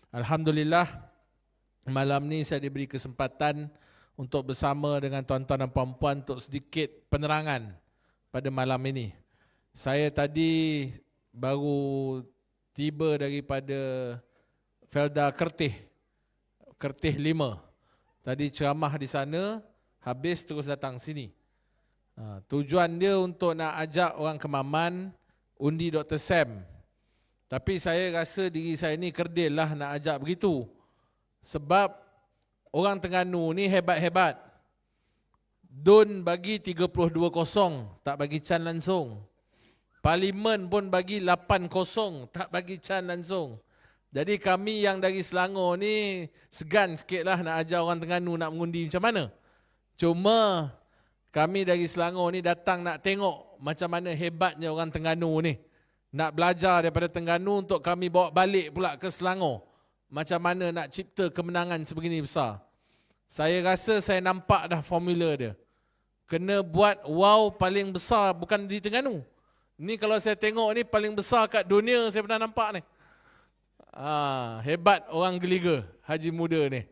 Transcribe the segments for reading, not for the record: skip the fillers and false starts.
Alhamdulillah, malam ni saya diberi kesempatan untuk bersama dengan tuan-tuan dan puan-puan untuk sedikit penerangan pada malam ini. Saya tadi baru tiba daripada Felda Kertih 5. Tadi ceramah di sana, habis terus datang sini. Tujuan dia untuk nak ajak orang Kemaman undi Dr. Sam. Tapi saya rasa diri saya ni kerdil lah nak ajak begitu. Sebab orang Terengganu ni hebat-hebat. DUN bagi 32-0, tak bagi can langsung. Parlimen pun bagi 8-0, tak bagi can langsung. Jadi kami yang dari Selangor ni segan sikit lah nak ajar orang Terengganu nak mengundi macam mana. Cuma kami dari Selangor ni datang nak tengok macam mana hebatnya orang Terengganu ni. Nak belajar daripada Terengganu untuk kami bawa balik pula ke Selangor. Macam mana nak cipta kemenangan sebegini besar. Saya rasa saya nampak dah formula dia. Kena buat wow paling besar bukan di Terengganu. Ni kalau saya tengok ni paling besar kat dunia saya pernah nampak ni. Hebat orang Geliga, Haji Muda ni.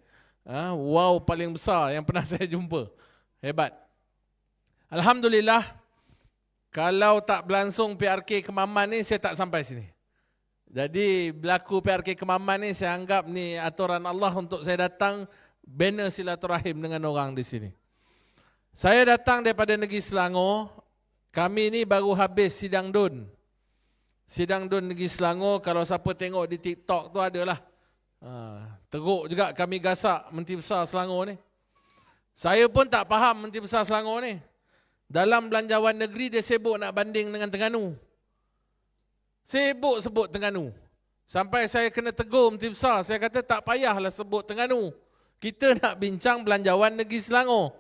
Wow paling besar yang pernah saya jumpa. Hebat. Alhamdulillah, kalau tak berlangsung PRK Kemaman ni saya tak sampai sini. Jadi berlaku PRK Kemaman ni saya anggap ni aturan Allah untuk saya datang bina silaturahim dengan orang di sini. Saya datang daripada negeri Selangor. Kami ni baru habis sidang DUN. Sidang DUN negeri Selangor, kalau siapa tengok di TikTok tu adalah. Teruk juga kami gasak Menteri Besar Selangor ni. Saya pun tak faham Menteri Besar Selangor ni. Dalam belanjawan negeri dia sibuk nak banding dengan Terengganu. Sibuk sebut Terengganu. Sampai saya kena tegur Menteri Besar. Saya kata tak payahlah sebut Terengganu. Kita nak bincang belanjawan negeri Selangor.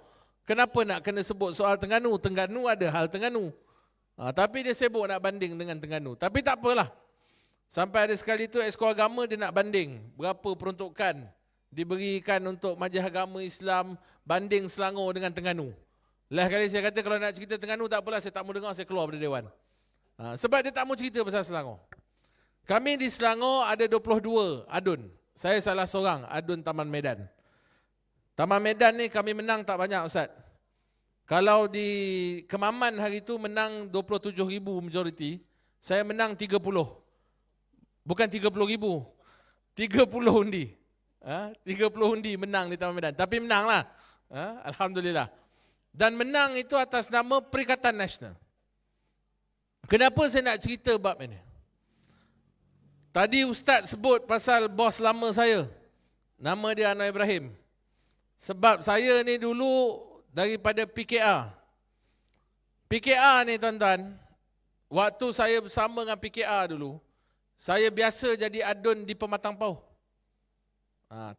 Kenapa nak kena sebut soal Terengganu? Terengganu ada hal Terengganu. Tapi dia sibuk nak banding dengan Terengganu. Tapi tak apalah. Sampai ada sekali tu Exco Agama dia nak banding. Berapa peruntukan diberikan untuk Majlis Agama Islam banding Selangor dengan Terengganu. Lah kali saya kata kalau nak cerita Terengganu tak apalah, saya tak mau dengar, saya keluar dari Dewan. Sebab dia tak mau cerita pasal Selangor. Kami di Selangor ada 22 adun. Saya salah seorang adun Taman Medan. Taman Medan ni kami menang tak banyak Ustaz. Kalau di Kemaman hari tu menang 27,000 majoriti, saya menang 30. Bukan 30,000. 30 undi. 30 undi menang di Taman Medan. Tapi menanglah. Alhamdulillah. Dan menang itu atas nama Perikatan Nasional. Kenapa saya nak cerita bab ini? Tadi Ustaz sebut pasal bos lama saya. Nama dia Anwar Ibrahim. Sebab saya ni dulu daripada PKR. PKR ni tuan-tuan, waktu saya bersama dengan PKR dulu, saya biasa jadi adun di Pematang Pauh.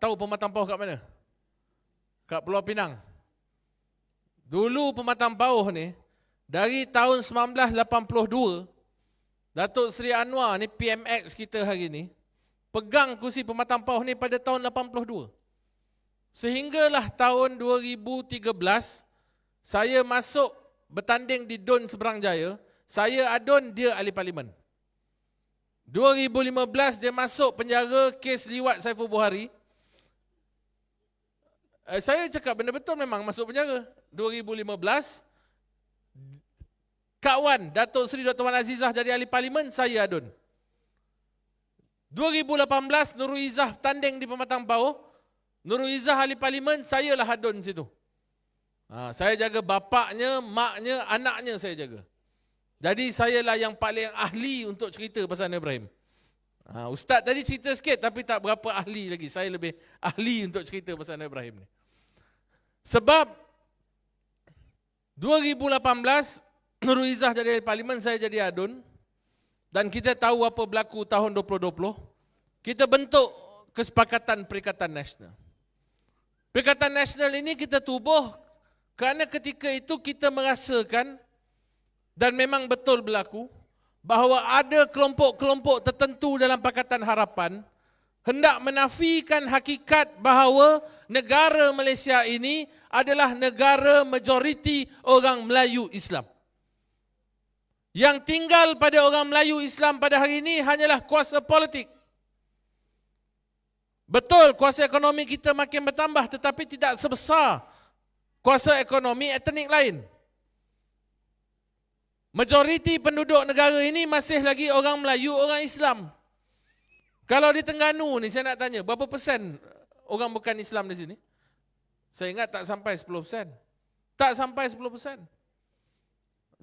Tahu Pematang Pauh kat mana? Kat Pulau Pinang. Dulu Pematang Pauh ni, dari tahun 1982, Datuk Seri Anwar ni, PMX kita hari ni, pegang kursi Pematang Pauh ni pada tahun 82. Sehinggalah tahun 2013, saya masuk bertanding di DUN Seberang Jaya, saya adun, dia ahli parlimen. 2015 dia masuk penjara kes liwat Saiful Buhari. Saya cakap benda betul memang masuk penjara. 2015, kawan Datuk Seri Dr. Wan Azizah jadi ahli parlimen, saya adun. 2018 Nurul Izzah tanding di Pematang Pauh, Nurul Izzah ahli parlimen, saya lah adun situ. Saya jaga bapaknya, maknya, anaknya saya jaga. Jadi saya lah yang paling ahli untuk cerita pasal Anwar Ibrahim. Ustaz tadi cerita sikit tapi tak berapa ahli lagi. Saya lebih ahli untuk cerita pasal Anwar Ibrahim ni. Sebab 2018 Nurul Izzah jadi parlimen, saya jadi adun. Dan kita tahu apa berlaku tahun 2020. Kita bentuk kesepakatan Perikatan Nasional. Perikatan Nasional ini kita tubuh kerana ketika itu kita merasakan dan memang betul berlaku bahawa ada kelompok-kelompok tertentu dalam Pakatan Harapan hendak menafikan hakikat bahawa negara Malaysia ini adalah negara majoriti orang Melayu Islam. Yang tinggal pada orang Melayu Islam pada hari ini hanyalah kuasa politik. Betul, kuasa ekonomi kita makin bertambah tetapi tidak sebesar kuasa ekonomi etnik lain. Majoriti penduduk negara ini masih lagi orang Melayu, orang Islam. Kalau di Terengganu ni saya nak tanya, berapa persen orang bukan Islam di sini? Saya ingat tak sampai 10%. Tak sampai 10%.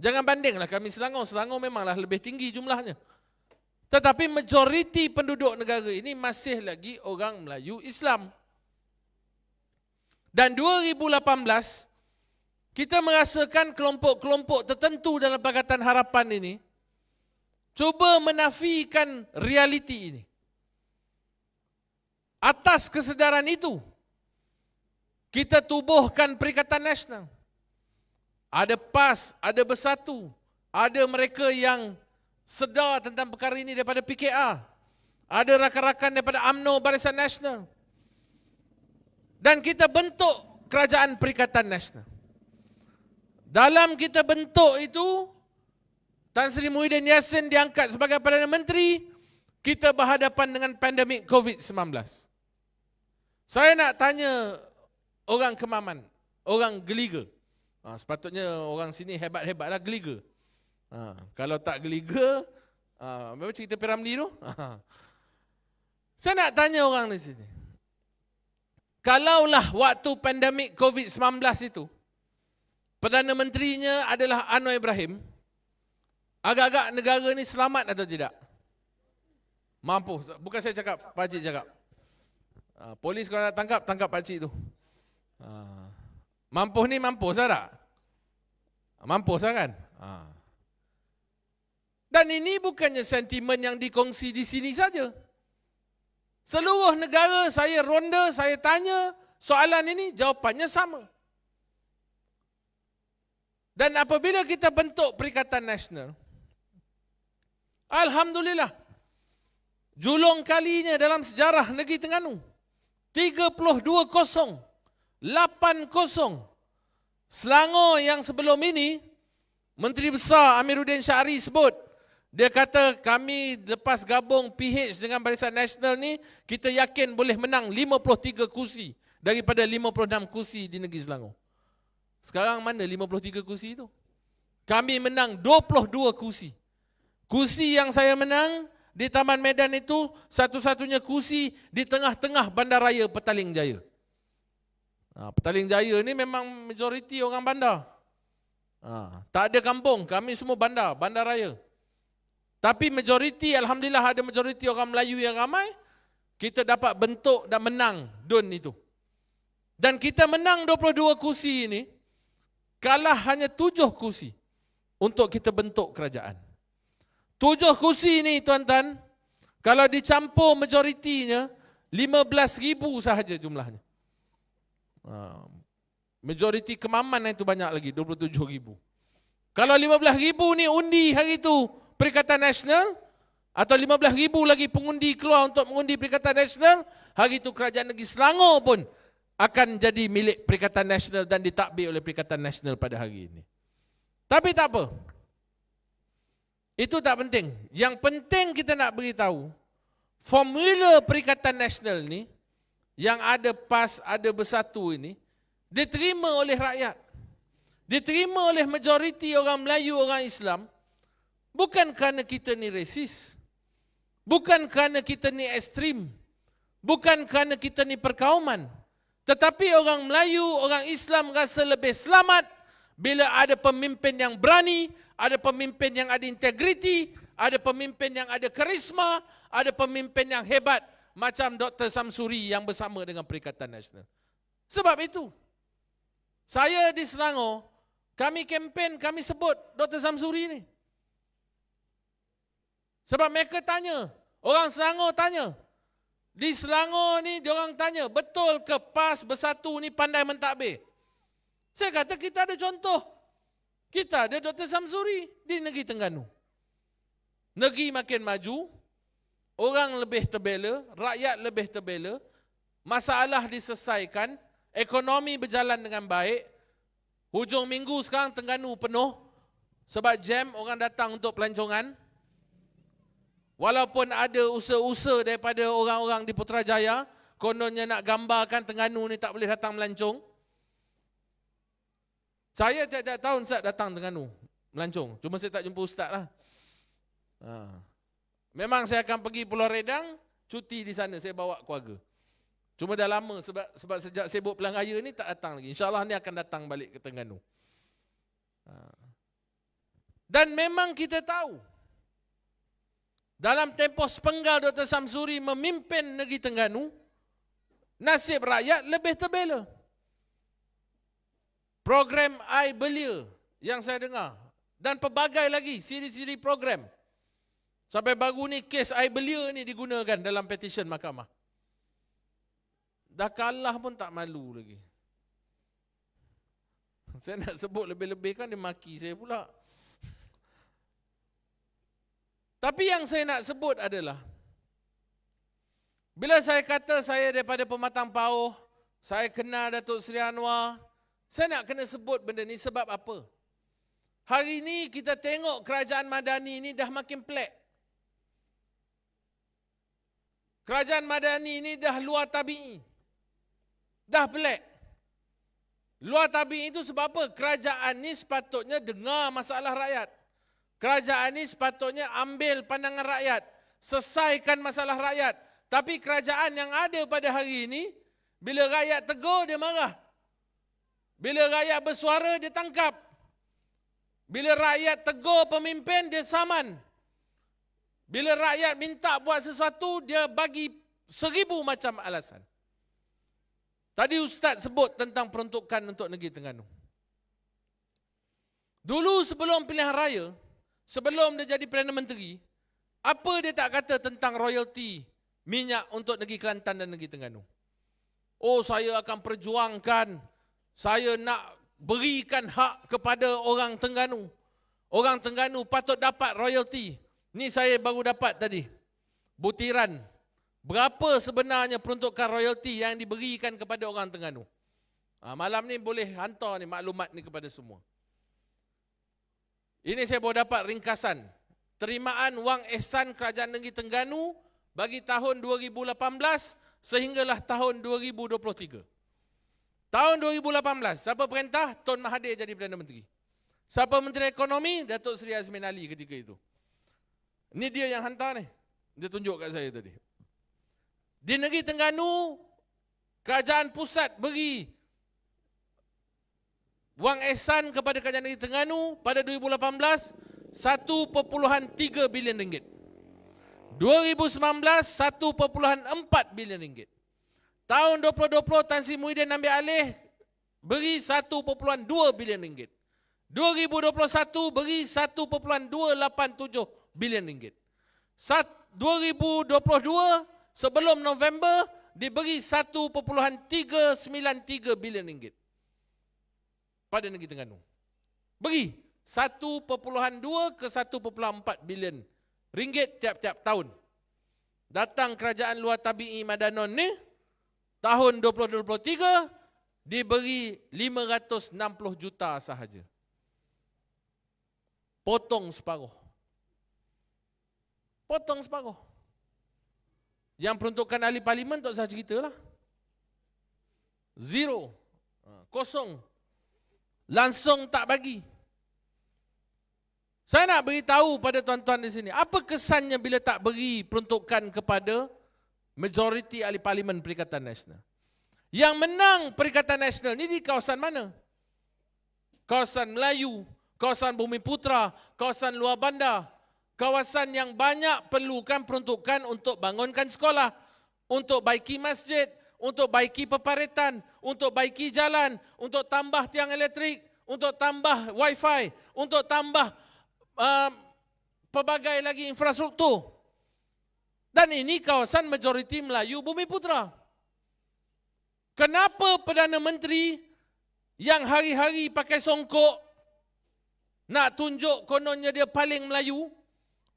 Jangan bandinglah kami Selangor. Selangor memanglah lebih tinggi jumlahnya. Tetapi majoriti penduduk negara ini masih lagi orang Melayu Islam. Dan 2018, kita merasakan kelompok-kelompok tertentu dalam Pakatan Harapan ini cuba menafikan realiti ini. Atas kesedaran itu, kita tubuhkan Perikatan Nasional. Ada PAS, ada Bersatu, ada mereka yang sedar tentang perkara ini daripada PKR. Ada rakan-rakan daripada UMNO Barisan Nasional. Dan kita bentuk Kerajaan Perikatan Nasional. Dalam kita bentuk itu, Tan Sri Muhyiddin Yassin diangkat sebagai Perdana Menteri, kita berhadapan dengan pandemik COVID-19. Saya nak tanya orang Kemaman, orang Geliga. Sepatutnya orang sini hebat-hebatlah Geliga. Kalau tak Geliga, memang cerita Piramli tu. Saya nak tanya orang di sini. Kalaulah waktu pandemik COVID-19 itu, Perdana Menterinya adalah Anwar Ibrahim, agak-agak negara ni selamat atau tidak? Mampu. Bukan saya cakap, Pak Cik cakap. Polis kalau nak tangkap, tangkap Pak Cik tu. Mampu ni mampu sah tak? Mampu sah kan? Dan ini bukannya sentimen yang dikongsi di sini saja. Seluruh negara saya ronda, saya tanya soalan ini, jawapannya sama. Dan apabila kita bentuk Perikatan Nasional, alhamdulillah, julung kalinya dalam sejarah negeri Terengganu, 32-0, 8-0. Selangor yang sebelum ini, Menteri Besar Amiruddin Syahri sebut, dia kata kami lepas gabung PH dengan Barisan Nasional ni, kita yakin boleh menang 53 kursi daripada 56 kursi di negeri Selangor. Sekarang mana 53 kursi itu? Kami menang 22 kursi. Kursi yang saya menang di Taman Medan itu satu-satunya kursi di tengah-tengah Bandaraya Petaling Jaya. Petaling Jaya ni memang majoriti orang bandar. Tak ada kampung, kami semua bandar, bandaraya. Tapi majoriti, alhamdulillah ada majoriti orang Melayu yang ramai, kita dapat bentuk dan menang DUN itu. Dan kita menang 22 kursi ini, kalah hanya 7 kursi untuk kita bentuk kerajaan. 7 kursi ini tuan-tuan, kalau dicampur majoritinya, 15,000 sahaja jumlahnya. Majoriti Kemaman itu banyak lagi, 27,000. Kalau 15,000 ni undi hari itu Perikatan Nasional, atau 15,000 lagi pengundi keluar untuk mengundi Perikatan Nasional, hari itu kerajaan negeri Selangor pun akan jadi milik Perikatan Nasional dan ditadbir oleh Perikatan Nasional pada hari ini. Tapi tak apa. Itu tak penting. Yang penting kita nak beritahu, formula Perikatan Nasional ni, yang ada PAS, ada Bersatu ini, diterima oleh rakyat. Diterima oleh majoriti orang Melayu, orang Islam, bukan kerana kita ni resis, bukan kerana kita ni ekstrim, bukan kerana kita ni perkauman, tetapi orang Melayu, orang Islam rasa lebih selamat bila ada pemimpin yang berani, ada pemimpin yang ada integriti, ada pemimpin yang ada karisma, ada pemimpin yang hebat macam Dr. Samsuri yang bersama dengan Perikatan Nasional. Sebab itu, saya di Selangor, kami kempen, kami sebut Dr. Samsuri ni. Sebab mereka tanya, orang Selangor tanya, di Selangor ni diorang tanya, betul ke PAS Bersatu ni pandai mentadbir? Saya kata kita ada contoh. Kita ada Dr. Samsuri di negeri Terengganu. Negeri makin maju, orang lebih terbela, rakyat lebih terbela, masalah diselesaikan, ekonomi berjalan dengan baik. Hujung minggu sekarang Terengganu penuh, sebab jam orang datang untuk pelancongan. Walaupun ada usaha-usaha daripada orang-orang di Putrajaya, kononnya nak gambarkan Terengganu ni tak boleh datang melancong. Saya tiap-tiap tahun Ustaz datang Terengganu melancong. Cuma saya tak jumpa Ustaz lah. Memang saya akan pergi Pulau Redang, cuti di sana, saya bawa keluarga. Cuma dah lama sebab sejak sibuk Pelang Raya ni tak datang lagi. InsyaAllah ni akan datang balik ke Terengganu. Dan memang kita tahu, dalam tempoh sepenggal Dr. Samsuri memimpin negeri Terengganu, nasib rakyat lebih terbela. Program I Belia yang saya dengar, dan pelbagai lagi siri-siri program. Sampai baru ni kes I Belia ni digunakan dalam petisyen mahkamah. Dah kalah pun tak malu lagi. Saya nak sebut lebih-lebih kan dia maki saya pula. Tapi yang saya nak sebut adalah, bila saya kata saya daripada Pematang Pauh, saya kenal Datuk Seri Anwar, saya nak kena sebut benda ni sebab apa? Hari ini kita tengok kerajaan Madani ni dah makin pelik. Kerajaan Madani ni dah luar tabi'i. Dah pelik. Luar tabi'i itu sebab apa? Kerajaan ni sepatutnya dengar masalah rakyat. Kerajaan ni sepatutnya ambil pandangan rakyat, selesaikan masalah rakyat. Tapi kerajaan yang ada pada hari ini, bila rakyat tegur, dia marah. Bila rakyat bersuara, dia tangkap. Bila rakyat tegur pemimpin, dia saman. Bila rakyat minta buat sesuatu, dia bagi 1000 macam alasan. Tadi Ustaz sebut tentang peruntukan untuk negeri Terengganu. Dulu sebelum pilihan raya, sebelum dia jadi Perdana Menteri, apa dia tak kata tentang royalty minyak untuk negeri Kelantan dan negeri Terengganu? Oh, saya akan perjuangkan, saya nak berikan hak kepada orang Terengganu. Orang Terengganu patut dapat royalty. Ni saya baru dapat tadi, butiran. Berapa sebenarnya peruntukan royalty yang diberikan kepada orang Terengganu? Malam ni boleh hantar ni maklumat ni kepada semua. Ini saya baru dapat ringkasan. Terimaan wang ihsan Kerajaan Negeri Terengganu bagi tahun 2018 sehinggalah tahun 2023. Tahun 2018, siapa perintah? Tun Mahathir jadi Perdana Menteri. Siapa Menteri Ekonomi? Datuk Seri Azmin Ali ketika itu. Ini dia yang hantar ni. Dia tunjuk kat saya tadi. Di negeri Terengganu, kerajaan pusat beri wang ihsan kepada kerajaan negeri Terengganu pada 2018 1.3 bilion ringgit. 2019 1.4 bilion ringgit. Tahun 2020 Tan Sri Muhyiddin ambil alih, beri 1.2 bilion ringgit. 2021 beri 1.287 bilion ringgit. 2022 sebelum November diberi 1.393 bilion ringgit pada negeri Terengganu. Beri 1.2 ke 1.4 bilion ringgit tiap-tiap tahun. Datang kerajaan luar tabi'i Madanon ni, tahun 2023 diberi 560 juta sahaja. Potong separuh. Potong separuh. Yang peruntukan ahli parlimen tak usah cerita lah. Zero. Kosong. Langsung tak bagi. Saya nak beritahu pada tuan-tuan di sini, apa kesannya bila tak beri peruntukan kepada majoriti ahli parlimen Perikatan Nasional? Yang menang Perikatan Nasional ni di kawasan mana? Kawasan Melayu, kawasan Bumi Putra, kawasan luar bandar. Kawasan yang banyak perlukan peruntukan untuk bangunkan sekolah, untuk baiki masjid, untuk baiki peparitan, untuk baiki jalan, untuk tambah tiang elektrik, untuk tambah wifi, untuk tambah pelbagai lagi infrastruktur. Dan ini kawasan majoriti Melayu Bumi Putra. Kenapa Perdana Menteri yang hari-hari pakai songkok, nak tunjuk kononnya dia paling Melayu,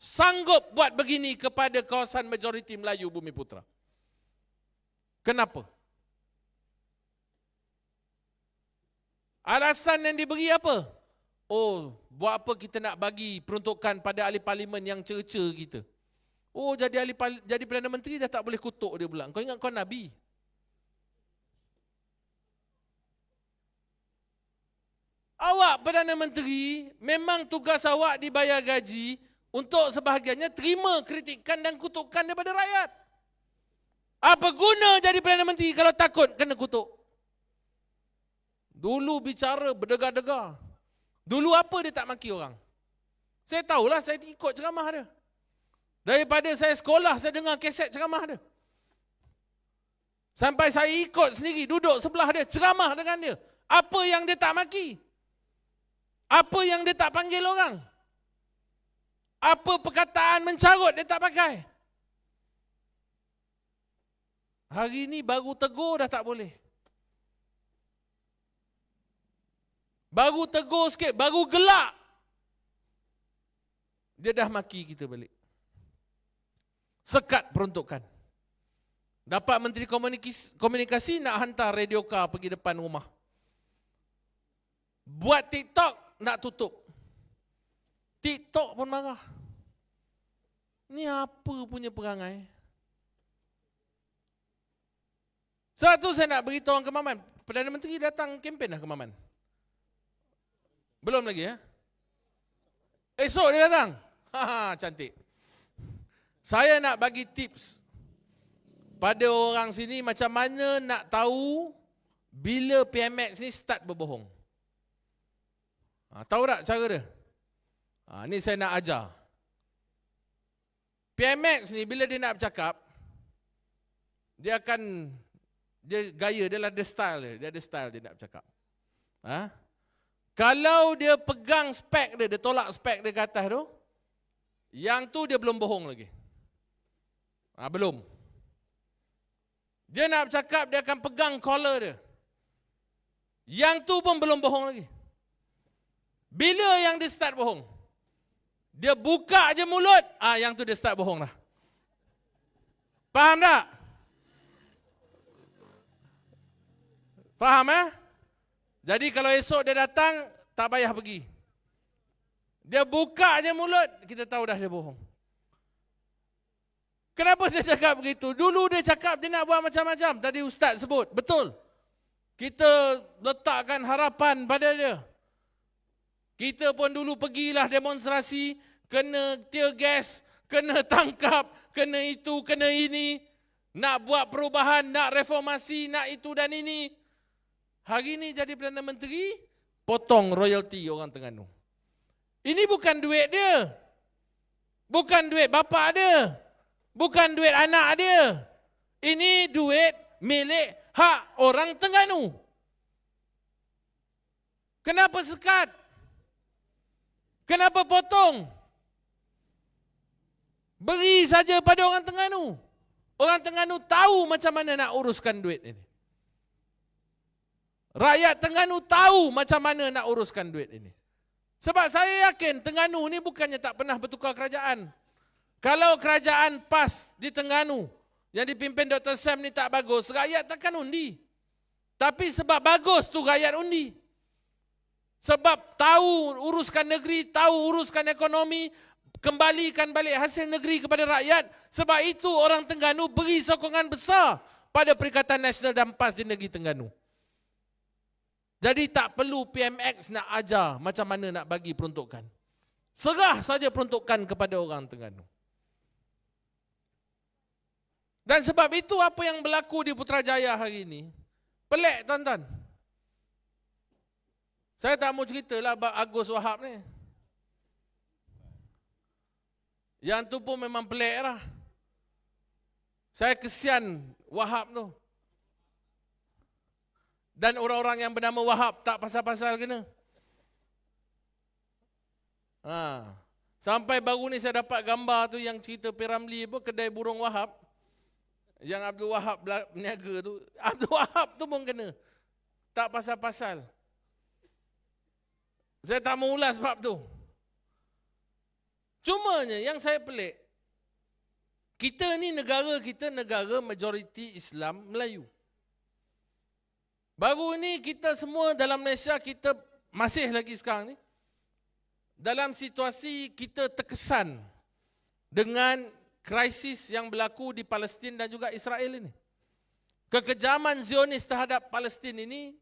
sanggup buat begini kepada kawasan majoriti Melayu Bumi Putra? Kenapa? Alasan yang diberi apa? Oh, buat apa kita nak bagi peruntukan pada ahli parlimen yang cerca kita? Oh, jadi Perdana Menteri dah tak boleh kutuk dia pula. Kau ingat kau Nabi? Awak Perdana Menteri, memang tugas awak dibayar gaji untuk sebahagiannya terima kritikan dan kutukan daripada rakyat. Apa guna jadi Perdana Menteri kalau takut kena kutuk? Dulu bicara berdegar-degar. Dulu apa dia tak maki orang? Saya tahulah, saya ikut ceramah dia. Daripada saya sekolah, saya dengar kaset ceramah dia. Sampai saya ikut sendiri, duduk sebelah dia, ceramah dengan dia. Apa yang dia tak maki? Apa yang dia tak panggil orang? Apa perkataan mencarut dia tak pakai? Hari ini baru tegur dah tak boleh. Baru tegur sikit, baru gelak, dia dah maki kita balik. Sekat peruntukan. Dapat Menteri Komunikasi nak hantar radio car pergi depan rumah. Buat TikTok nak tutup. TikTok pun marah. Ni apa punya perangai? Sebab tu saya nak beritahu orang Kemaman. Perdana Menteri datang kempen dah Kemaman. Belum lagi ya? Esok dia datang. Cantik. Saya nak bagi tips pada orang sini macam mana nak tahu bila PMX ni start berbohong. Tahu tak cara dia? Ni saya nak ajar. PMX ni bila dia nak bercakap, dia akan, dia gaya dia lah, dia style dia. Dia ada style dia nak bercakap. Kalau dia pegang spek dia, dia tolak spek dia ke atas tu, yang tu dia belum bohong lagi. Belum. Dia nak bercakap, dia akan pegang collar dia. Yang tu pun belum bohong lagi. Bila yang dia start bohong? Dia buka je mulut, yang tu dia start bohong lah. Faham tak? Faham Jadi kalau esok dia datang, tak payah pergi. Dia buka je mulut, kita tahu dah dia bohong. Kenapa saya cakap begitu? Dulu dia cakap dia nak buat macam-macam. Tadi Ustaz sebut, betul. Kita letakkan harapan pada dia. Kita pun dulu pergilah demonstrasi, kena tear gas, kena tangkap, kena itu, kena ini. Nak buat perubahan, nak reformasi, nak itu dan ini. Hari ini jadi Perdana Menteri, potong royalty orang Terengganu. Ini bukan duit dia. Bukan duit bapa dia. Bukan duit anak dia. Ini duit milik hak orang Terengganu. Kenapa sekat? Kenapa potong? Beri saja pada orang Terengganu. Orang Terengganu tahu macam mana nak uruskan duit ini. Rakyat Terengganu tahu macam mana nak uruskan duit ini. Sebab saya yakin Terengganu ni bukannya tak pernah bertukar kerajaan. Kalau kerajaan PAS di Terengganu yang dipimpin Dr. Sam ni tak bagus, rakyat takkan undi. Tapi sebab bagus tu rakyat undi. Sebab tahu uruskan negeri, tahu uruskan ekonomi, kembalikan balik hasil negeri kepada rakyat. Sebab itu orang Terengganu beri sokongan besar pada Perikatan Nasional dan PAS di negeri Terengganu. Jadi tak perlu PMX nak ajar macam mana nak bagi peruntukan. Serah saja peruntukan kepada orang Terengganu. Dan sebab itu apa yang berlaku di Putrajaya hari ini, pelik tuan-tuan. Saya tak mau ceritalah bab Agus Wahab ni. Yang tu pun memang pelik lah. Saya kesian Wahab tu. Dan orang-orang yang bernama Wahab tak pasal-pasal kena. Sampai baru ni saya dapat gambar tu yang cerita Piramli apa, kedai burung Wahab. Yang Abdul Wahab berniaga tu. Abdul Wahab tu pun kena. Tak pasal-pasal. Saya tak mau ulas bab tu. Cumanya yang saya pelik, kita ni negara majoriti Islam Melayu. Baru ni kita semua dalam Malaysia, kita masih lagi sekarang ni, dalam situasi kita terkesan dengan krisis yang berlaku di Palestin dan juga Israel ini. Kekejaman Zionis terhadap Palestin ini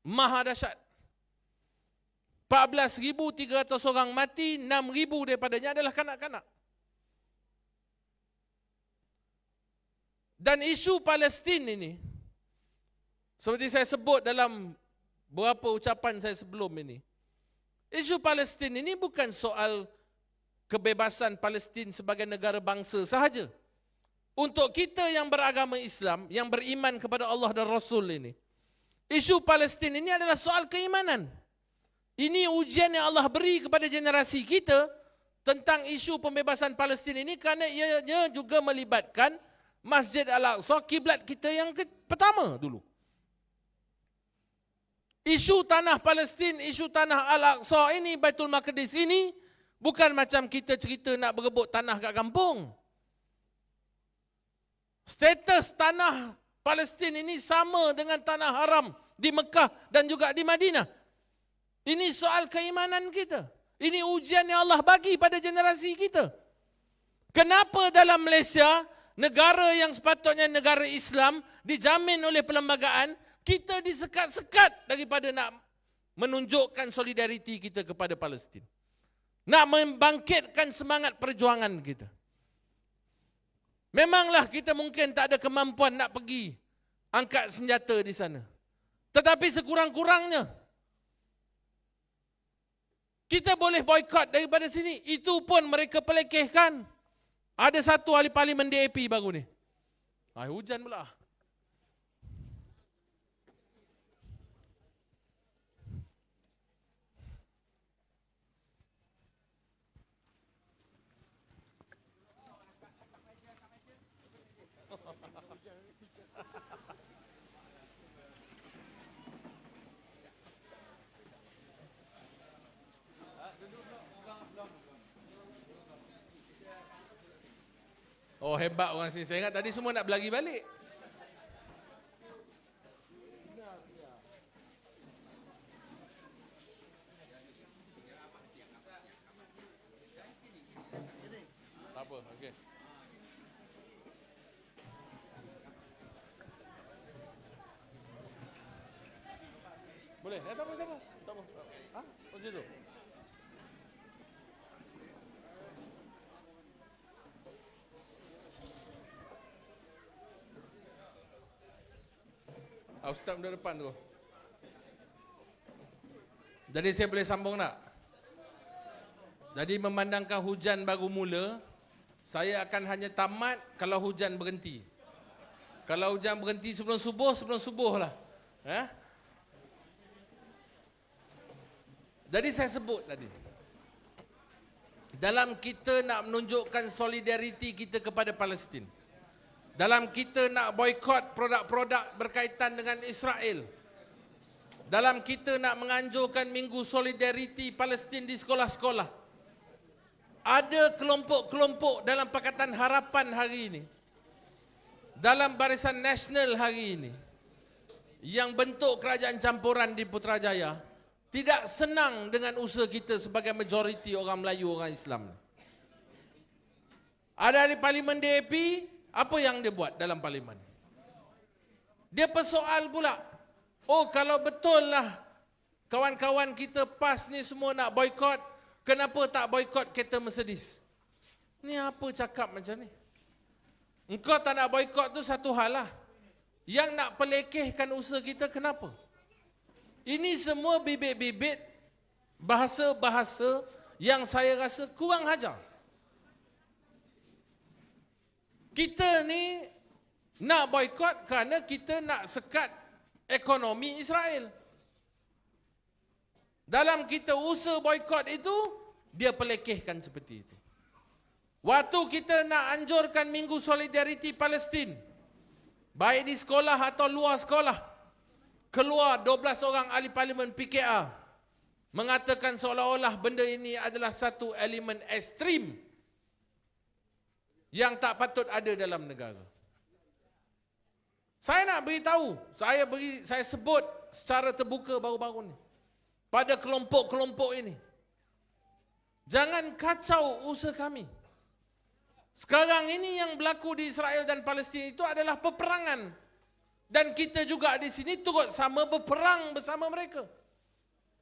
maha dahsyat. 14.300 orang mati, 6.000 daripadanya adalah kanak-kanak. Dan isu Palestin ini, seperti saya sebut dalam beberapa ucapan saya sebelum ini, isu Palestin ini bukan soal kebebasan Palestin sebagai negara bangsa sahaja. Untuk kita yang beragama Islam, yang beriman kepada Allah dan Rasul ini, isu Palestin ini adalah soal keimanan. Ini ujian yang Allah beri kepada generasi kita tentang isu pembebasan Palestin ini, kerana ia juga melibatkan Masjid Al-Aqsa, kiblat kita yang pertama dulu. Isu tanah Palestin, isu tanah Al-Aqsa ini, Baitul Maqdis ini, bukan macam kita cerita nak berebut tanah kat kampung. Status tanah Palestin ini sama dengan tanah haram di Mekah dan juga di Madinah. Ini soal keimanan kita. Ini ujian yang Allah bagi pada generasi kita. Kenapa dalam Malaysia, negara yang sepatutnya negara Islam, dijamin oleh perlembagaan, kita disekat-sekat daripada nak menunjukkan solidariti kita kepada Palestin. Nak membangkitkan semangat perjuangan kita. Memanglah kita mungkin tak ada kemampuan nak pergi angkat senjata di sana. Tetapi sekurang-kurangnya, kita boleh boykot daripada sini. Itu pun mereka pelekehkan. Ada satu ahli parlimen DAP baru ni. Hujan pula. Oh, hebat orang sini. Saya ingat tadi semua nak berlari balik. Tak apa, okey. Boleh? Tak apa, tak apa. Tak apa. Ha? Macam tu. Ustaz muda depan tu. Jadi saya boleh sambung tak? Jadi memandangkan hujan baru mula, saya akan hanya tamat kalau hujan berhenti. Kalau hujan berhenti sebelum subuh lah. Jadi saya sebut tadi, dalam kita nak menunjukkan solidariti kita kepada Palestin, dalam kita nak boykot produk-produk berkaitan dengan Israel, dalam kita nak menganjurkan Minggu Solidariti Palestin di sekolah-sekolah, ada kelompok-kelompok dalam Pakatan Harapan hari ini, dalam Barisan Nasional hari ini, yang bentuk kerajaan campuran di Putrajaya, tidak senang dengan usaha kita sebagai majoriti orang Melayu, orang Islam. Ada ahli parlimen DAP, apa yang dia buat dalam parlimen? Dia persoal pula, oh kalau betul lah kawan-kawan kita PAS ni semua nak boykot, kenapa tak boykot kereta Mercedes? Ni apa cakap macam ni? Engkau tak nak boykot tu satu hal lah. Yang nak pelekehkan usaha kita kenapa? Ini semua bibit-bibit bahasa-bahasa yang saya rasa kurang hajar. Kita ni nak boykot kerana kita nak sekat ekonomi Israel. Dalam kita usaha boykot itu, dia pelekehkan seperti itu. Waktu kita nak anjurkan Minggu Solidariti Palestin, baik di sekolah atau luar sekolah, keluar 12 orang ahli parlimen PKR mengatakan seolah-olah benda ini adalah satu elemen ekstrim yang tak patut ada dalam negara. Saya nak beritahu, saya sebut secara terbuka baru-baru ni pada kelompok-kelompok ini, jangan kacau usaha kami. Sekarang ini yang berlaku di Israel dan Palestin itu adalah peperangan, dan kita juga di sini turut sama berperang bersama mereka.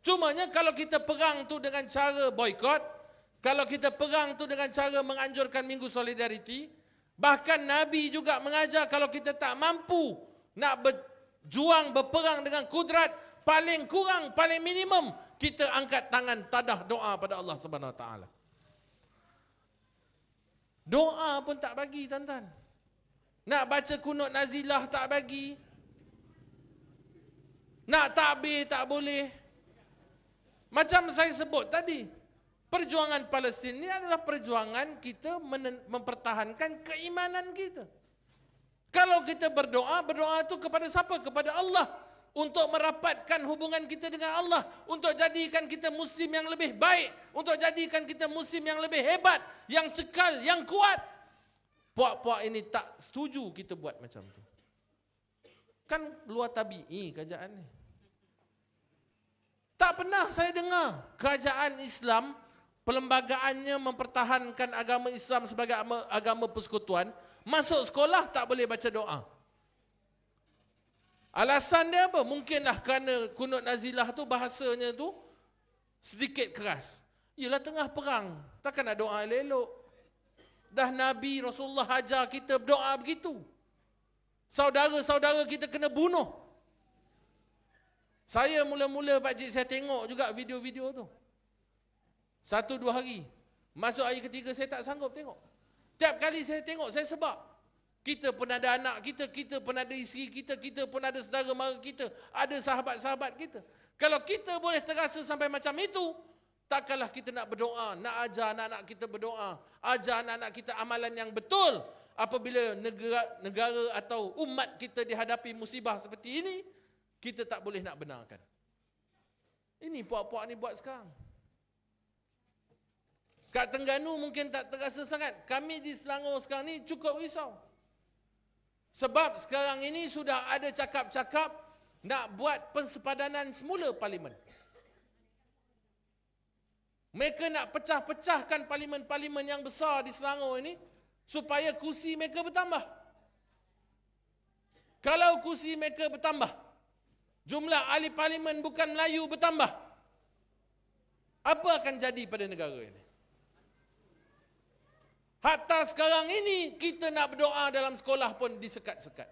Cumanya kalau kita perang tu dengan cara boykot, kalau kita perang tu dengan cara menganjurkan Minggu Solidariti, bahkan Nabi juga mengajar kalau kita tak mampu nak berjuang, berperang dengan kudrat, paling kurang, paling minimum, kita angkat tangan tadah doa pada Allah Subhanahu Wa Taala. Doa pun tak bagi, tuan-tuan. Nak baca kunut nazilah tak bagi. Nak takbir tak boleh. Macam saya sebut tadi, perjuangan Palestin ini adalah perjuangan kita mempertahankan keimanan kita. Kalau kita berdoa, berdoa itu kepada siapa? Kepada Allah. Untuk merapatkan hubungan kita dengan Allah. Untuk jadikan kita muslim yang lebih baik. Untuk jadikan kita muslim yang lebih hebat. Yang cekal, yang kuat. Puak-puak ini tak setuju kita buat macam tu. Kan luar tabi'i kerajaan ni. Tak pernah saya dengar kerajaan Islam, perlembagaannya mempertahankan agama Islam sebagai agama persekutuan, masuk sekolah tak boleh baca doa. Alasan dia apa? Mungkinlah kerana kunut nazilah tu bahasanya tu sedikit keras. Ialah tengah perang, takkan nak doa elok-elok. Dah Nabi Rasulullah ajar kita berdoa begitu. Saudara-saudara kita kena bunuh. Saya mula-mula pakcik saya tengok juga video-video tu. 1-2 hari. Masuk hari ketiga saya tak sanggup tengok. Tiap kali saya tengok saya sebab. Kita pun ada anak kita, kita pun ada isteri kita, kita pun ada saudara mara kita, ada sahabat-sahabat kita. Kalau kita boleh terasa sampai macam itu, takkanlah kita nak berdoa, nak ajar anak-anak kita berdoa, ajar anak-anak kita amalan yang betul. Apabila negara atau umat kita dihadapi musibah seperti ini, kita tak boleh nak benarkan. Ini puak-puak ni buat sekarang. Kat Terengganu mungkin tak terasa sangat. Kami di Selangor sekarang ni cukup risau. Sebab sekarang ini sudah ada cakap-cakap nak buat pensepadanan semula parlimen. Mereka nak pecah-pecahkan parlimen-parlimen yang besar di Selangor ini supaya kursi mereka bertambah. Kalau kursi mereka bertambah, jumlah ahli parlimen bukan Melayu bertambah, apa akan jadi pada negara ini? Hatta sekarang ini kita nak berdoa dalam sekolah pun disekat-sekat.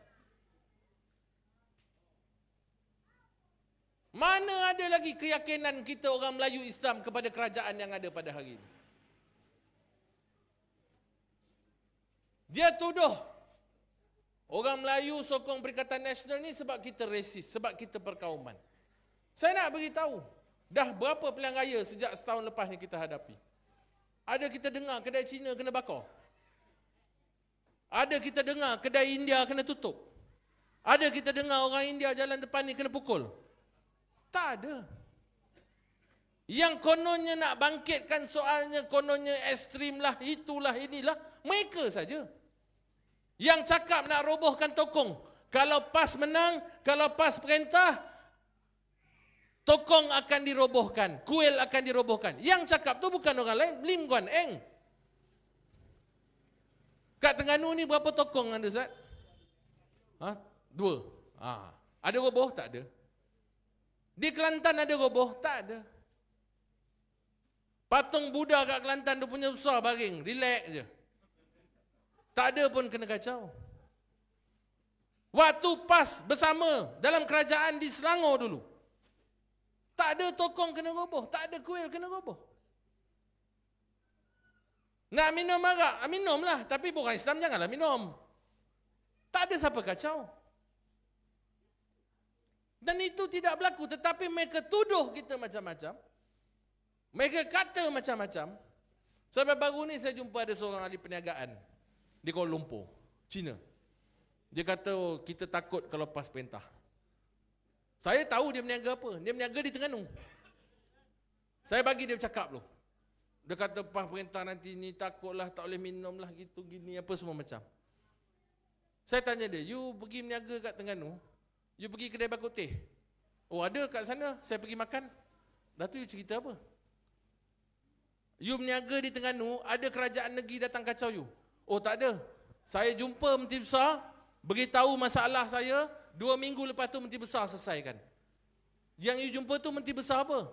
Mana ada lagi keyakinan kita orang Melayu Islam kepada kerajaan yang ada pada hari ini? Dia tuduh orang Melayu sokong Perikatan Nasional ni sebab kita resis, sebab kita perkauman. Saya nak beritahu, dah berapa pilihan raya sejak setahun lepas ni kita hadapi. Ada kita dengar kedai Cina kena bakar. Ada kita dengar kedai India kena tutup. Ada kita dengar orang India jalan depan ni kena pukul. Tak ada. Yang kononnya nak bangkitkan soalnya, kononnya ekstrim lah, itulah, inilah, mereka saja. Yang cakap nak robohkan tokong. Kalau PAS menang, kalau PAS perintah, tokong akan dirobohkan, kuil akan dirobohkan. Yang cakap tu bukan orang lain, Lim Guan Eng. Kat Terengganu ni berapa tokong ada, Ustaz? 2. Ada roboh? Tak ada. Di Kelantan ada roboh? Tak ada. Patung Buddha kat Kelantan tu punya besar baring, relax je. Tak ada pun kena kacau. Waktu PAS bersama dalam kerajaan di Selangor dulu, tak ada tokong kena roboh, tak ada kuil kena roboh. Nak minum arak, minumlah. Tapi orang Islam janganlah minum. Tak ada siapa kacau. Dan itu tidak berlaku. Tetapi mereka tuduh kita macam-macam. Mereka kata macam-macam. Sampai baru ni saya jumpa ada seorang ahli perniagaan di Kuala Lumpur, China. Dia kata, oh, kita takut kalau PAS perintah. Saya tahu dia berniaga apa. Dia berniaga di Terengganu. Saya bagi dia bercakap loh. Dia kata PAS perintah nanti ni takutlah, tak boleh minum lah, gitu, gini, apa semua macam. Saya tanya dia, you pergi berniaga kat Terengganu, you pergi kedai bakut teh? Oh ada kat sana, saya pergi makan. Dah tu you cerita apa? You berniaga di Terengganu, ada kerajaan negeri datang kacau you? Oh tak ada. Saya jumpa Menteri Besar, beritahu masalah saya, 2 minggu lepas tu Menteri Besar selesaikan. Yang you jumpa tu Menteri Besar apa?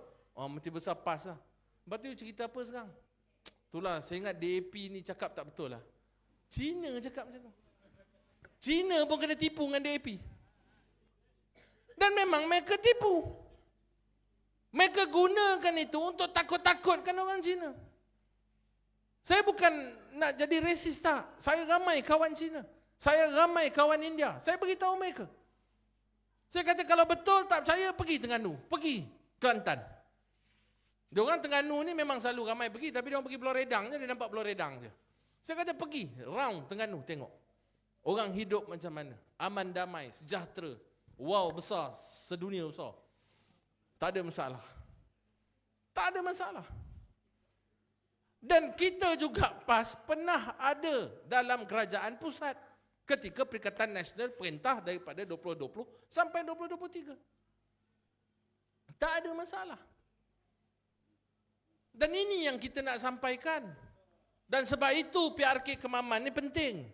Menteri Besar PAS lah. Lepas tu cerita apa sekarang? Itulah, saya ingat DAP ni cakap tak betul lah. China cakap macam tu. China pun kena tipu dengan DAP. Dan memang mereka tipu. Mereka gunakan itu untuk takut-takutkan orang Cina. Saya bukan nak jadi resis tak. Saya ramai kawan Cina. Saya ramai kawan India. Saya beritahu mereka. Saya kata kalau betul tak percaya, pergi Terengganu. Pergi Kelantan. Diorang Terengganu ni memang selalu ramai pergi. Tapi diorang pergi Pulau Redang je, dia nampak Pulau Redang je. Saya kata pergi round Terengganu tengok. Orang hidup macam mana? Aman, damai, sejahtera. Wow, besar, sedunia besar. Tak ada masalah. Tak ada masalah. Dan kita juga PAS pernah ada dalam kerajaan pusat ketika Perikatan Nasional perintah daripada 2020 sampai 2023. Tak ada masalah. Dan ini yang kita nak sampaikan. Dan sebab itu PRK Kemaman ni penting.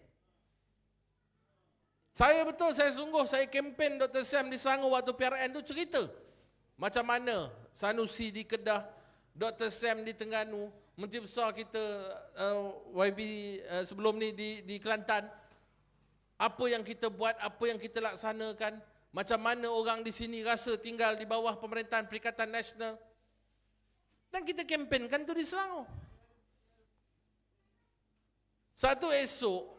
Saya betul, saya kempen Dr. Sam di Selangor waktu PRN tu cerita. Macam mana Sanusi di Kedah, Dr. Sam di Terengganu, Menteri Besar kita YB sebelum ni di Kelantan. Apa yang kita buat, apa yang kita laksanakan, macam mana orang di sini rasa tinggal di bawah pemerintahan Perikatan Nasional. Dan kita kempenkan tu di Selangor. Satu esok,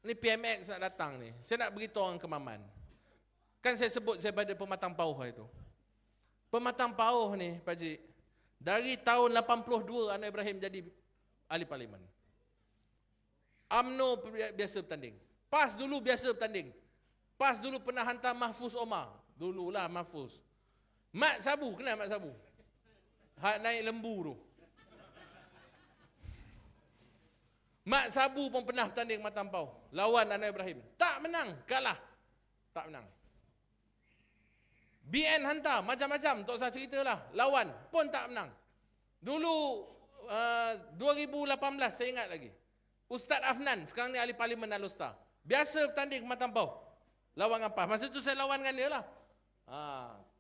ni PMX nak datang ni. Saya nak beritahu orang Kemaman. Kan saya sebut saya pada Pematang Pauh itu. Pematang Pauh ni, Pak Cik, dari tahun 82 Anwar Ibrahim jadi ahli parlimen. UMNO biasa bertanding. PAS dulu biasa bertanding. PAS dulu pernah hantar Mahfuz Omar. Dululah Mahfuz. Mat Sabu, kenal Mat Sabu? Hak naik lembu tu. Mat Sabu pun pernah bertanding Matang Pau. Lawan Anwar Ibrahim. Tak menang, kalah. Tak menang. BN hantar, macam-macam. Tak usah cerita lah. Lawan, pun tak menang. Dulu, 2018, saya ingat lagi. Ustaz Afnan, sekarang ni ahli parlimen Al-Usta. Biasa bertanding Matang Pau. Lawan apa? Masa tu saya lawan dengan dia lah.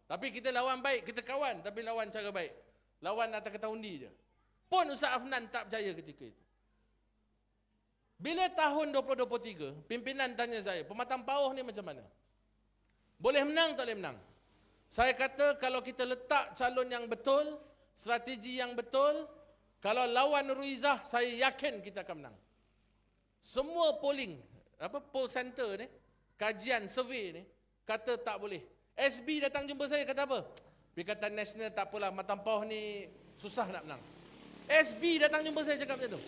Tapi kita lawan baik, kita kawan. Tapi lawan cara baik. Lawan atas kata undi je. Pun Ustaz Afnan tak percaya ketika itu. Bila tahun 2023, pimpinan tanya saya, Pematang Pauh ni macam mana? Boleh menang tak boleh menang? Saya kata kalau kita letak calon yang betul, strategi yang betul, kalau lawan Nurul Izzah, saya yakin kita akan menang. Semua polling, poll center ni, kajian, survey ni, kata tak boleh. SB datang jumpa saya, kata apa? Perikatan Nasional tak apalah, Matang Pauh ni susah nak menang. SB datang jumpa saya cakap macam tu.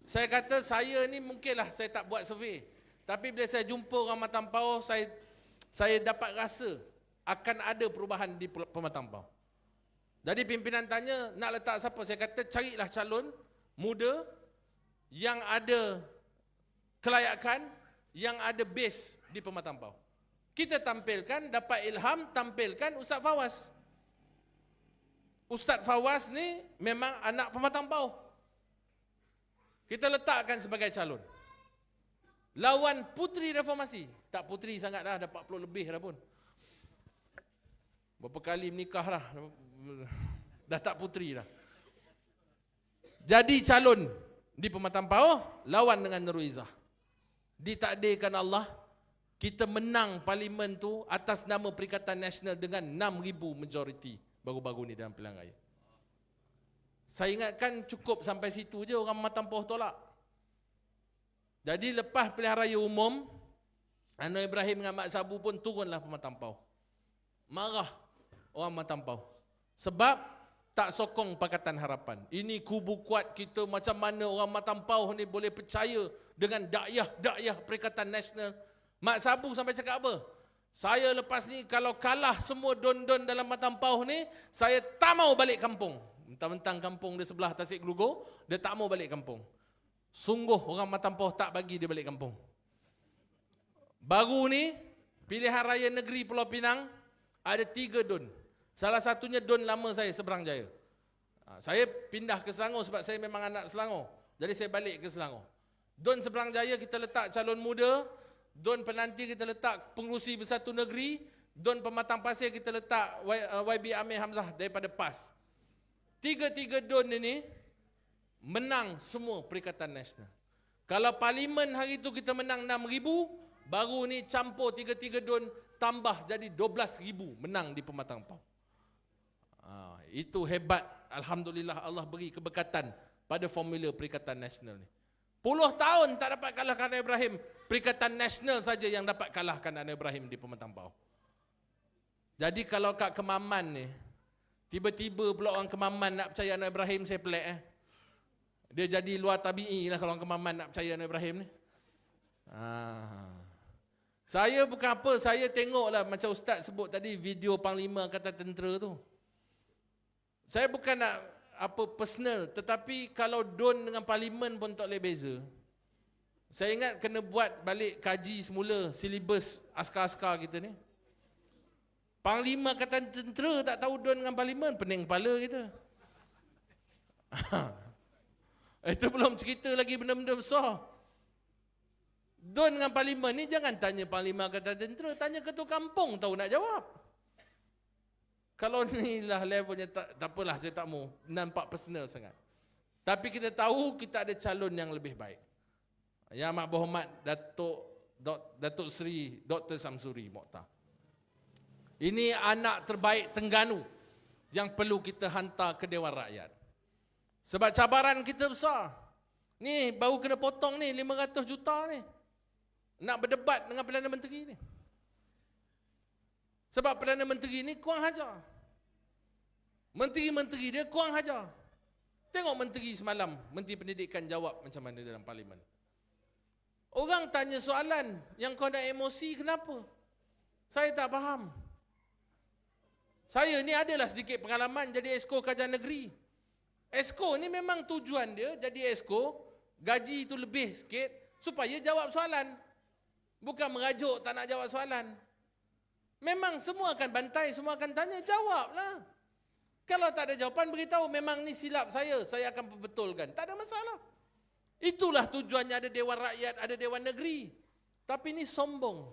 Saya kata saya ni mungkinlah saya tak buat survey. Tapi bila saya jumpa orang Matang Pauh, saya dapat rasa akan ada perubahan di Pematang Pauh. Jadi pimpinan tanya nak letak siapa? Saya kata carilah calon muda yang ada kelayakan, yang ada base di Pematang Pauh. Kita tampilkan, dapat ilham, tampilkan Ustaz Fawaz. Ustaz Fawaz ni memang anak Pematang Pauh. Kita letakkan sebagai calon. Lawan Puteri Reformasi. Tak puteri sangat dah 40 lebih dah pun. Berapa kali menikah dah. Dah tak puteri dah. Jadi calon di Pematang Pauh, lawan dengan Nurul Izzah. Ditakdirkan Allah, kita menang parlimen tu atas nama Perikatan Nasional dengan 6,000 majoriti baru-baru ni dalam pilihan raya. Saya ingatkan cukup sampai situ je orang Matang Pauh tolak. Jadi lepas pilihan raya umum, Anwar Ibrahim dengan Mat Sabu pun turunlah Pematang Pauh. Marah orang Matang Pauh. Sebab tak sokong Pakatan Harapan. Ini kubu kuat kita, macam mana orang Matang Pauh ni boleh percaya dengan dakyah Perikatan Nasional. Mat Sabu sampai cakap apa? Saya lepas ni kalau kalah semua don-don dalam Matang Pauh ni, saya tak mau balik kampung. Mentang-mentang kampung dia sebelah Tasik Gelugor, dia tak mau balik kampung. Sungguh orang Matang Pauh tak bagi dia balik kampung. Baru ni, pilihan raya negeri Pulau Pinang, ada 3 don. Salah satunya don lama saya, Seberang Jaya. Saya pindah ke Selangor sebab saya memang anak Selangor. Jadi saya balik ke Selangor. Don Seberang Jaya kita letak calon muda, don penanti kita letak pengerusi bersatu negeri, don Pematang Pasir kita letak YB Amir Hamzah daripada PAS. tiga-tiga DUN ini menang semua Perikatan Nasional. Kalau parlimen hari itu kita menang 6,000, baru ni campur tiga-tiga DUN tambah jadi 12,000 menang di Pematang Pau. Itu hebat. Alhamdulillah Allah beri keberkatan pada formula Perikatan Nasional ni. Puluh tahun tak dapat kalahkan Anwar Ibrahim. Perikatan Nasional saja yang dapat kalahkan Anwar Ibrahim di Pematang Pau. Jadi kalau kat Kemaman ni, tiba-tiba pula orang Kemaman nak percaya Anwar Ibrahim, saya pelik Dia jadi luar tabi'i lah kalau orang Kemaman nak percaya Anwar Ibrahim ni. Saya bukan apa, saya tengoklah macam Ustaz sebut tadi video Panglima Angkatan Tentera tu. Saya bukan nak apa personal, tetapi kalau DUN dengan parlimen pun tak boleh beza. Saya ingat kena buat balik kaji semula silibus askar-askar kita ni. Panglima Angkatan Tentera tak tahu DUN dengan parlimen, pening kepala kita. Itu belum cerita lagi benda-benda besar. DUN dengan parlimen ni jangan tanya Panglima Angkatan Tentera, tanya ketua kampung tahu nak jawab. Kalau ni lah levelnya, tak apalah, saya tak mau nampak personal sangat. Tapi kita tahu kita ada calon yang lebih baik. Yang amat berhormat Datuk Seri Dr. Samsuri Mokhtar. Ini anak terbaik Terengganu yang perlu kita hantar ke Dewan Rakyat. Sebab cabaran kita besar. Ni baru kena potong ni 500 juta ni. Nak berdebat dengan Perdana Menteri ni. Sebab Perdana Menteri ni kurang hajar. Menteri-menteri dia kurang hajar. Tengok menteri semalam, Menteri Pendidikan jawab macam mana dalam parlimen. Orang tanya soalan, yang kau nak emosi kenapa? Saya tak faham. Saya ni adalah sedikit pengalaman jadi Esko Kerajaan Negeri. Esko ni memang tujuan dia jadi Esko, gaji itu lebih sikit supaya jawab soalan. Bukan merajuk tak nak jawab soalan. Memang semua akan bantai, semua akan tanya, jawablah. Kalau tak ada jawapan, beritahu memang ni silap saya akan perbetulkan. Tak ada masalah. Itulah tujuannya ada Dewan Rakyat, ada Dewan Negeri. Tapi ni sombong.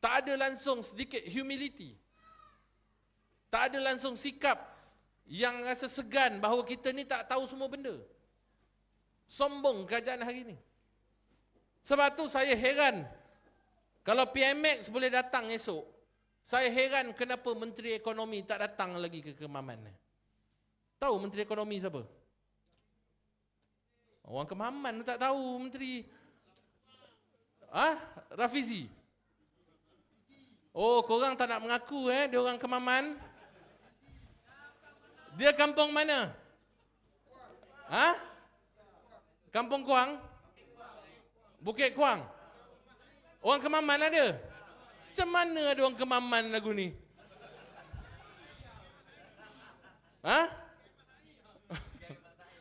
Tak ada langsung sedikit humility. Tak ada langsung sikap yang rasa segan bahawa kita ni tak tahu semua benda. Sombong kerajaan hari ni. Sebab tu saya heran. Kalau PMX boleh datang esok, saya heran kenapa Menteri Ekonomi tak datang lagi ke Kemaman. Tahu Menteri Ekonomi siapa? Orang Kemaman tak tahu Menteri. Rafizi. Oh, korang tak nak mengaku dia orang Kemaman. Dia kampung mana? Kampung Kuang? Bukit Kuang? Orang Kemaman ada? Macam mana ada orang Kemaman lagu ni?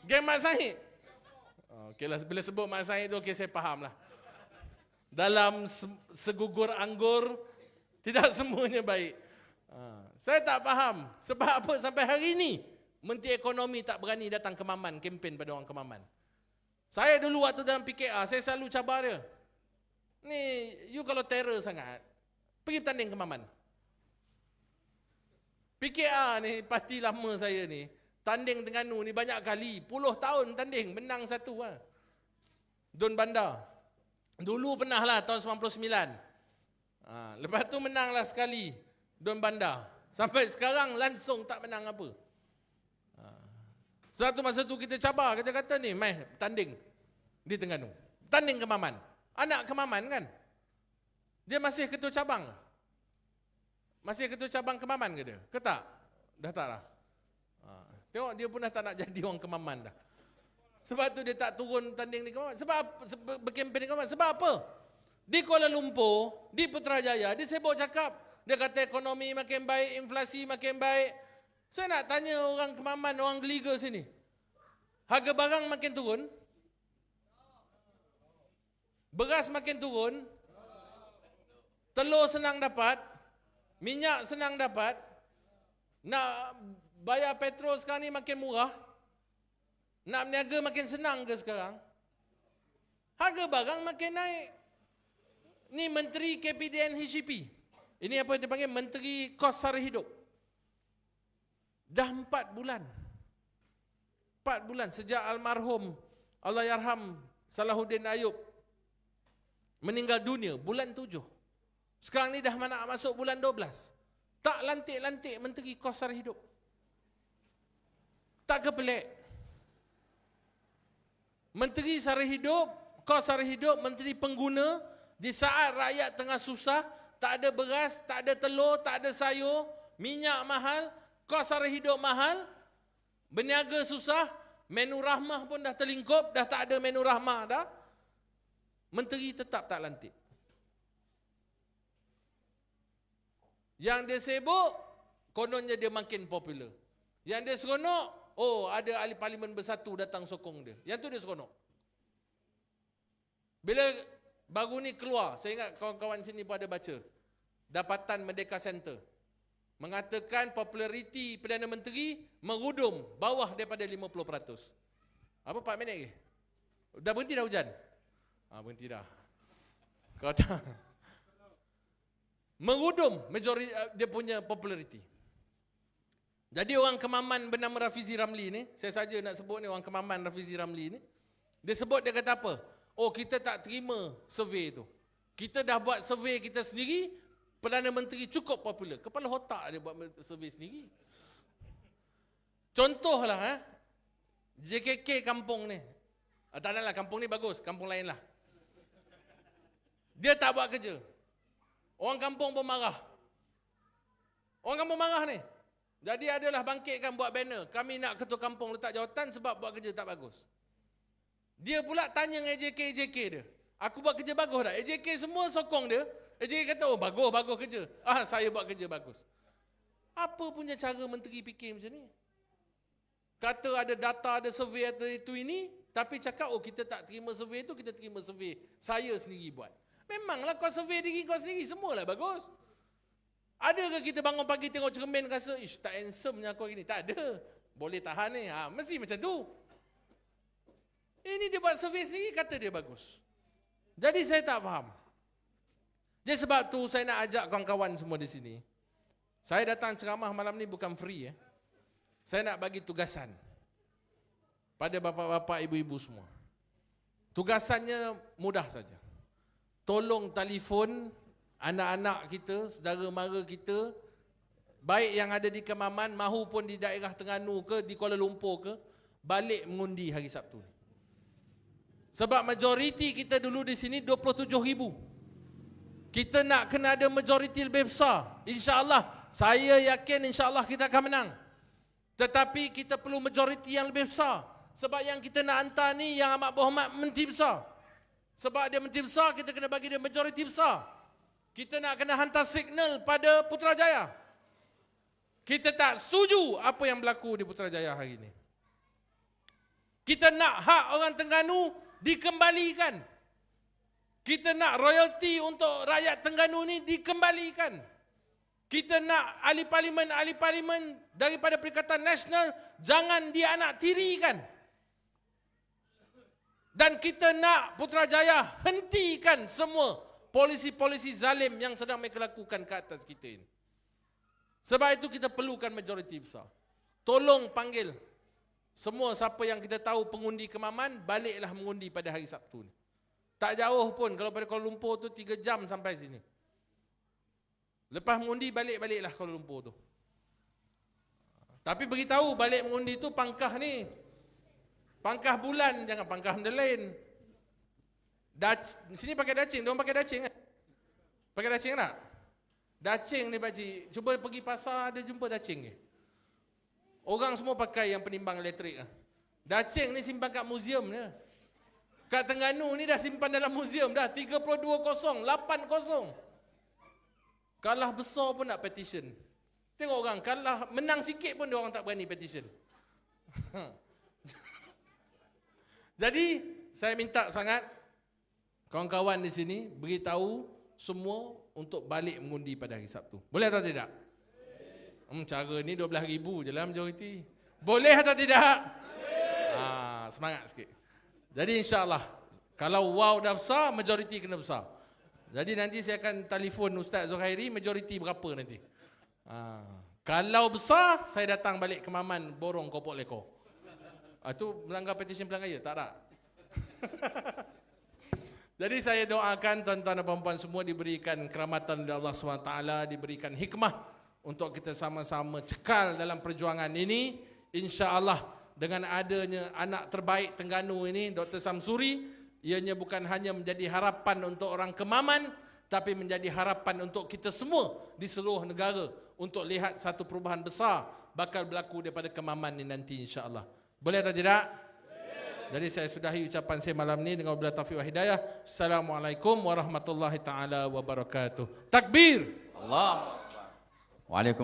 Geng Mak Sahid? Okeylah, bila sebut Mak Sahid tu, okey, saya faham lah. Dalam segugur anggur, tidak semuanya baik. Saya tak faham. Sebab apa sampai hari ini, Menteri Ekonomi tak berani datang Kemaman, kempen pada orang Kemaman. Saya dulu waktu dalam PKR, saya selalu cabar dia. Ni, you kalau terror sangat, pergi tanding Kemaman. PKR ni, parti lama saya ni, tanding Terengganu ni banyak kali, puluh tahun tanding, menang satu lah. Don Bandar. Dulu pernah lah tahun 99. Lepas tu menanglah sekali, Don Bandar. Sampai sekarang langsung tak menang apa. Suatu masa tu kita cabar, kita kata ni, mai tanding di Terengganu. Tanding Kemaman. Anak Kemaman kan? Dia masih ketua cabang. Masih ketua cabang Kemaman ke dia? Ke tak? Dah tak lah. Tengok dia pun dah tak nak jadi orang Kemaman dah. Sebab tu dia tak turun tanding di Kemaman. Sebab berkempen di Kemaman. Sebab apa? Di Kuala Lumpur, di Putrajaya, dia sibuk cakap. Dia kata ekonomi makin baik, inflasi makin baik. Saya nak tanya orang Kemaman, orang Geliga sini. Harga barang makin turun? Beras makin turun, telur senang dapat, minyak senang dapat, nak bayar petrol sekarang ni makin murah, nak berniaga makin senang ke sekarang? Harga barang makin naik. Ni Menteri KPDN HCP. Ini apa dia panggil? Menteri Kos Sara Hidup. Dah 4 bulan. 4 bulan sejak almarhum Allahyarham Salahuddin Ayub meninggal dunia bulan 7. Sekarang ni dah nak masuk bulan 12. Tak lantik-lantik Menteri Kos Sara Hidup. Tak ke pelik? Menteri Sara Hidup, Kos Sara Hidup, Menteri Pengguna, di saat rakyat tengah susah, tak ada beras, tak ada telur, tak ada sayur, minyak mahal, kos sara hidup mahal, berniaga susah, menu rahmah pun dah terlingkup, dah tak ada menu rahmah dah. Menteri tetap tak lantik. Yang dia sibuk, kononnya dia makin popular. Yang dia seronok, oh ada ahli parlimen bersatu datang sokong dia. Yang tu dia seronok. Bila baru ni keluar, saya ingat kawan-kawan sini pun ada baca, Dapatan Merdeka Center mengatakan populariti Perdana Menteri merudum bawah daripada 50%. Apa 4 minit lagi? Dah berhenti dah hujan? Berhenti dah. Kalau tak, merudum dia punya populariti. Jadi orang Kemaman bernama Rafizi Ramli ni, saya saja nak sebut ni, orang Kemaman Rafizi Ramli ni, dia sebut, dia kata apa? Oh, kita tak terima survey tu. Kita dah buat survey kita sendiri, Perdana Menteri cukup popular. Kepala otak dia buat survey sendiri. Contohlah, JKK kampung ni. Tak adalah, kampung ni bagus, kampung lain lah. Dia tak buat kerja. Orang kampung pun marah. Orang kampung marah ni. Jadi adalah bangkitkan buat banner. Kami nak ketua kampung letak jawatan sebab buat kerja tak bagus. Dia pula tanya dengan AJK dia. Aku buat kerja bagus tak? AJK semua sokong dia. AJK kata, oh bagus kerja. Saya buat kerja bagus. Apa punya cara menteri fikir macam ni? Kata ada data, ada survey, ada itu ini. Tapi cakap, oh kita tak terima survey itu, kita terima survey saya sendiri buat. Memanglah kau survey diri kau sendiri, semualah bagus. Ada ke kita bangun pagi tengok cermin rasa, ish tak handsome-nya aku hari ni? Tak ada. Boleh tahan ni. Mesti macam tu. Ini dia buat survey sendiri, kata dia bagus. Jadi saya tak faham. Jadi sebab tu saya nak ajak kawan-kawan semua di sini. Saya datang ceramah malam ni bukan free. Saya nak bagi tugasan pada bapa-bapa, ibu-ibu semua. Tugasannya mudah saja. Tolong telefon anak-anak kita, saudara mara kita, baik yang ada di Kemaman mahupun di daerah Terengganu ke, di Kuala Lumpur ke, balik mengundi hari Sabtu ni. Sebab majoriti kita dulu di sini 27,000. Kita nak kena ada majoriti lebih besar. InsyaAllah, saya yakin insyaAllah kita akan menang. Tetapi kita perlu majoriti yang lebih besar. Sebab yang kita nak hantar ni yang amat berhormat menteri besar. Sebab dia menteri besar, kita kena bagi dia majoriti besar. Kita nak kena hantar signal pada Putrajaya. Kita tak setuju apa yang berlaku di Putrajaya hari ini. Kita nak hak orang Terengganu dikembalikan. Kita nak royalti untuk rakyat Terengganu ni dikembalikan. Kita nak ahli parlimen daripada Perikatan Nasional jangan dianaktirikan. Dan kita nak Putrajaya hentikan semua polisi-polisi zalim yang sedang mereka lakukan ke atas kita ini. Sebab itu kita perlukan majoriti besar. Tolong panggil semua siapa yang kita tahu pengundi Kemaman, baliklah mengundi pada hari Sabtu ni. Tak jauh pun, kalau pada Kuala Lumpur tu 3 jam sampai sini. Lepas mengundi, baliklah Kuala Lumpur tu. Tapi beritahu balik mengundi tu pangkah ni. Pangkah bulan, jangan pangkah benda lain. Sini pakai dacing, diorang pakai dacing kan? Pakai dacing tak? Dacing ni pakcik, cuba pergi pasar ada jumpa dacing ke? Orang semua pakai yang penimbang elektrik. Dacing ni simpan kat muzium je. Kat Terengganu ni dah simpan dalam muzium dah 32-0, 8-0. Kalah besar pun nak petition. Tengok orang kalah, menang sikit pun dia orang tak berani petition. Jadi saya minta sangat kawan-kawan di sini beritahu semua untuk balik mengundi pada hari Sabtu. Boleh atau tidak? Cara ni 12,000 je lah majoriti. Boleh atau tidak? Semangat sikit. Jadi insyaAllah, kalau wow dah besar, majoriti kena besar. Jadi nanti saya akan telefon Ustaz Zuhairi, majoriti berapa nanti. Kalau besar, saya datang balik ke Maman borong kopok leko. Itu melanggar petisyen pilihan raya? Tak ada. Jadi saya doakan tuan-tuan dan puan-puan semua diberikan keramatan dari Allah SWT, diberikan hikmah untuk kita sama-sama cekal dalam perjuangan ini. InsyaAllah dengan adanya anak terbaik Terengganu ini, Dr. Samsuri, ianya bukan hanya menjadi harapan untuk orang Kemaman, tapi menjadi harapan untuk kita semua di seluruh negara untuk lihat satu perubahan besar bakal berlaku daripada Kemaman ini nanti insyaAllah. Boleh atau tidak? Jadi saya sudahi ucapan saya malam ni dengan wabillahi taufiq wal hidayah. Assalamualaikum warahmatullahi taala wabarakatuh. Takbir. Allah. Waalaikumsalam.